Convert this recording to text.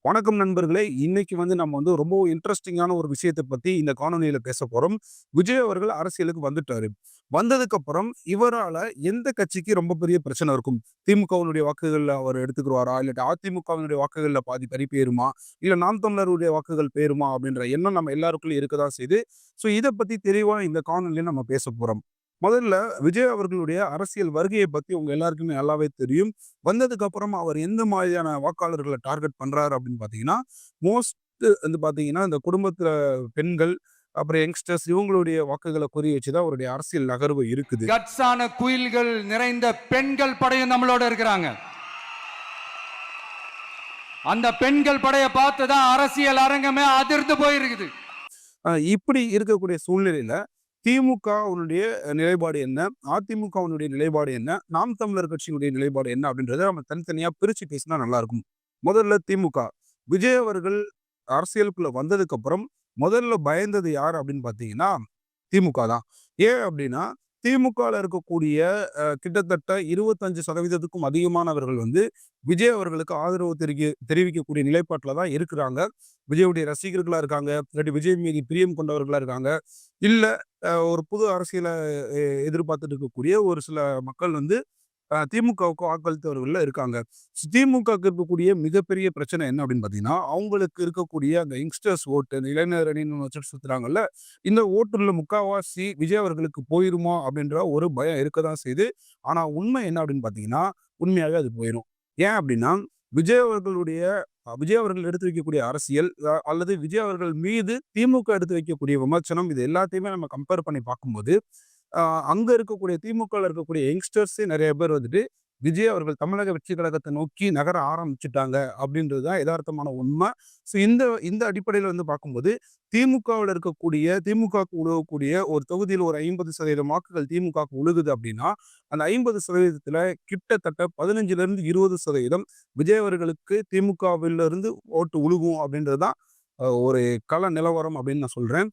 வணக்கம் நண்பர்களே! இன்னைக்கு நம்ம ரொம்ப இன்ட்ரஸ்டிங்கான ஒரு விஷயத்த பத்தி இந்த காணொளியில பேசப் போறோம். விஜய் அவர்கள் அரசியலுக்கு வந்துட்டாரு. வந்ததுக்கப்புறம் இவரால எந்த கட்சிக்கு ரொம்ப பெரிய பிரச்சனை இருக்கும்? திமுகவினுடைய வாக்குகள்ல அவர் எடுத்துக்குருவாரா? இல்லாட்டி அதிமுகவினுடைய வாக்குகள்ல பாதி பறி போயிருமா? இல்ல நாம் தமிழருடைய வாக்குகள் போயிருமா? அப்படின்ற எண்ணம் நம்ம எல்லாருக்குள்ளயும் இருக்கத்தான் செய்யுது. இத பத்தி தெளிவா இந்த காணொளியில நம்ம பேசப் போறோம். முதல்ல விஜய் அவர்களுடைய அரசியல் வருகைய பத்தி உங்க எல்லாருக்குமே நல்லாவே தெரியும். வந்ததுக்கு அப்புறம் அவர் எந்த மாதிரியான வாக்காளர்கள டார்கெட் பண்றாரு அப்படின்னு பார்த்தீங்கன்னா, மோஸ்ட் பார்த்தீங்கன்னா, இந்த குடும்பத்தில பெண்கள், அப்புறம் யங்ஸ்டர்ஸ் இவங்களுடைய வாக்குகள குறி வச்சு தான் அவருடைய அரசியல் நகர்வு இருக்குது. கட்ஸான குயில்கள் நிறைந்த பெண்கள் படையும் நம்மளோட இருக்கிறாங்க. அந்த பெண்கள் படைய பார்த்து தான் அரசியல் அரங்கமே அதிர்ந்து போயிருக்குது. இப்படி இருக்கக்கூடிய சூழ்நிலையில திமுகவினுடைய நிலைப்பாடு என்ன? அதிமுகவினுடைய நிலைப்பாடு என்ன? நாம் தமிழர் கட்சியினுடைய நிலைப்பாடு என்ன? அப்படின்றத நம்ம தனித்தனியா பிரிச்சு பேசினா நல்லா இருக்கும். முதல்ல திமுக. விஜய் அவர்கள் அரசியலுக்குள்ள வந்ததுக்கு அப்புறம் முதல்ல பயந்தது யார் அப்படின்னு பார்த்தீங்கன்னா, திமுக தான். ஏன் அப்படின்னா, திமுகல இருக்கக்கூடிய கிட்டத்தட்ட 25% அதிகமானவர்கள் விஜய் அவர்களுக்கு ஆதரவு தெரிவிக்கக்கூடிய நிலைப்பாட்டில தான் இருக்கிறாங்க. விஜயுடைய ரசிகர்களா இருக்காங்க. இல்லாட்டி விஜய் மீது பிரியம் கொண்டவர்களா இருக்காங்க. இல்ல ஒரு புது அரசியல எதிர்பார்த்துட்டு இருக்கக்கூடிய ஒரு சில மக்கள் திமுகவுக்கு வாக்களித்தவர்கள்ல இருக்காங்க. திமுகவுக்கு இருக்கக்கூடிய மிகப்பெரிய பிரச்சனை என்ன அப்படின்னு பார்த்தீங்கன்னா, அவங்களுக்கு இருக்கக்கூடிய அந்த யங்ஸ்டர்ஸ் ஓட்டு, அந்த இளைஞர் அணின்னு வச்சுட்டு சுத்துறாங்கல்ல, இந்த ஓட்டுல முக்காவாசி விஜய் அவர்களுக்கு போயிருமோ அப்படின்ற ஒரு பயம் இருக்கதான் செய்யுது. ஆனா உண்மை என்ன அப்படின்னு பார்த்தீங்கன்னா, உண்மையாவே அது போயிரும். ஏன் அப்படின்னா, விஜய் அவர்களுடைய விஜய் அவர்கள் எடுத்து வைக்கக்கூடிய அரசியல், அல்லது விஜய் அவர்கள் மீது திமுக எடுத்து வைக்கக்கூடிய விமர்சனம், இது எல்லாத்தையுமே நம்ம கம்பேர் பண்ணி பார்க்கும்போது, அ அங்க இருக்கக்கூடிய திமுகல இருக்கக்கூடிய யங்ஸ்டர்ஸே நெறைய பேர் விஜய் அவர்கள் தமிழக வெற்றி கழகத்த நோக்கி நகர ஆரம்பிச்சுட்டாங்க அப்படின்றது தான் எதார்த்தமான உண்மை. இந்த இந்த அடிப்படையில பார்க்கும்போது, திமுகவுல இருக்கக்கூடிய திமுகவுக்கு உழுவக்கூடிய ஒரு தொகுதியில ஒரு 50% வாக்குகள் திமுகவுக்கு உழுகுது அப்படின்னா, அந்த 50%த்துல கிட்டத்தட்ட 15லிருந்து 20% விஜய் அவர்களுக்கு திமுகவிலிருந்து ஓட்டு உழுகும் அப்படின்றது தான் ஒரு கள நிலவரம் அப்படின்னு நான் சொல்றேன்.